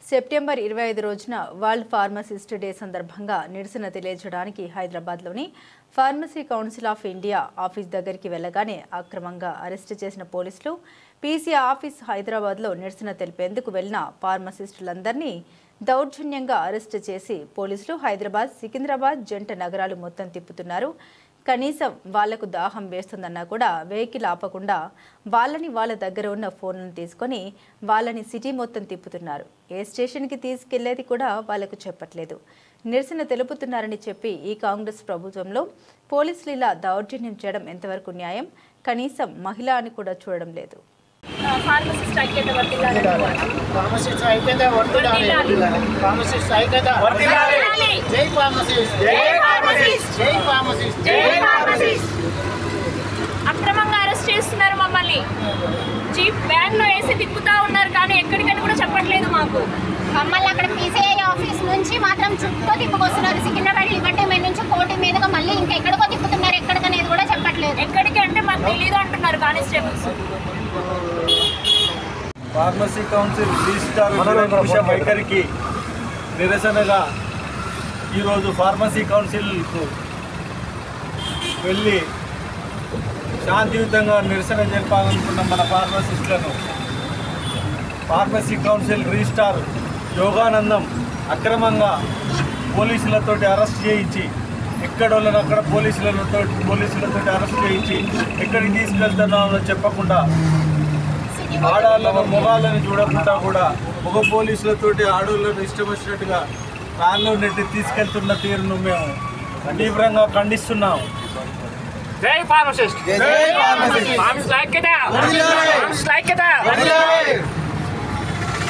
September 25 రోజున world pharmacist day సందర్భంగా నిరసన తెలియజేయడానికి హైదరాబాద్లోని pharmacy council of India office దగ్గరికి వెళ్లగానే అక్రమంగా అరెస్టు చేసిన పోలీసులు పీసీ ఆఫీస్ హైదరాబాద్లో నిరసన తెలిపేందుకు వెళ్లిన ఫార్మసిస్టులందరినీ దౌర్జన్యంగా అరెస్టు చేసి పోలీసులు హైదరాబాద్, సికింద్రాబాద్ జంట నగరాలు మొత్తం తిప్పుతున్నారు. కనీసం వాళ్లకు దాహం వేస్తుందన్నా కూడా వెహికల్ ఆపకుండా వాళ్ళ దగ్గర ఉన్న ఫోన్లను తీసుకొని వాళ్ళని సిటీ మొత్తం తిప్పుతున్నారు. ఏ స్టేషన్కి తీసుకెళ్లేది కూడా వాళ్లకు చెప్పట్లేదు. నిరసన తెలుపుతున్నారని చెప్పి ఈ కాంగ్రెస్ ప్రభుత్వంలో పోలీసులు ఇలా దౌర్జన్యం చేయడం ఎంతవరకు న్యాయం? కనీసం మహిళ అని కూడా చూడడం లేదు. ఫార్మసిస్ట్ ఐక్యత వర్ధిల్లాలి. ఫార్మసిస్ట్ ఐక్యత వర్ధిల్లాలి. ఫార్మసిస్ట్ ఐక్యత వర్ధిల్లాలి. జై ఫార్మసిస్ట్. జై ఫార్మసిస్ట్. జై ఫార్మసిస్ట్. జై ఫార్మసిస్ట్. అక్రమంగా అరెస్ట్ చేస్తున్నారు మమ్మల్ని. జీప్ వ్యాన్ లో వేసి తిప్పుతా ఉన్నారు కానీ ఎక్కడికని కూడా చెప్పట్లేదు మాకు. మమ్మల్ని అక్కడ పీసీఐ ఆఫీస్ నుంచి మాత్రం చుట్టూ తిప్పుకొస్తున్నారు. సికింద్రాబాద్ లిబర్టీ మీద నుంచి కోటి మీదుగా మళ్ళీ ఇంకా ఎక్కడికో తిప్పుతున్నారు. ఎక్కడికనేది కూడా చెప్పట్లేదు. ఎక్కడికి అంటే మాకు తెలీదు అంటున్నారు కానిస్టేబుల్స్. ఫార్మసీ కౌన్సిల్ రిజిస్ట్రార్ నిరంకుశ వైఖరికి నిరసనగా ఈరోజు ఫార్మసీ కౌన్సిల్కు వెళ్ళి శాంతియుతంగా నిరసన జరపాలనుకున్న మన ఫార్మసిస్టులను ఫార్మసీ కౌన్సిల్ రిజిస్ట్రార్ యోగానందం అక్రమంగా పోలీసులతోటి అరెస్ట్ చేయించి ఎక్కడోళ్ళని అక్కడ పోలీసులతో అరెస్ట్ చేయించి ఎక్కడికి తీసుకెళ్తున్నామో చెప్పకుండా ఆడాళ్ళను మొగాళ్ళని చూడకుండా కూడా మగ పోలీసులతోటి ఆడోళ్ళను ఇష్టం వచ్చినట్టుగా వ్యాన్లో నెట్టి తీసుకెళ్తున్న తీరును మేము తీవ్రంగా ఖండిస్తున్నాం. జై ఫార్మసిస్ట్. జై ఫార్మసిస్ట్. ఫార్మసిస్ట్ ఐక్యత. ఫార్మసిస్ట్ ఐక్యత.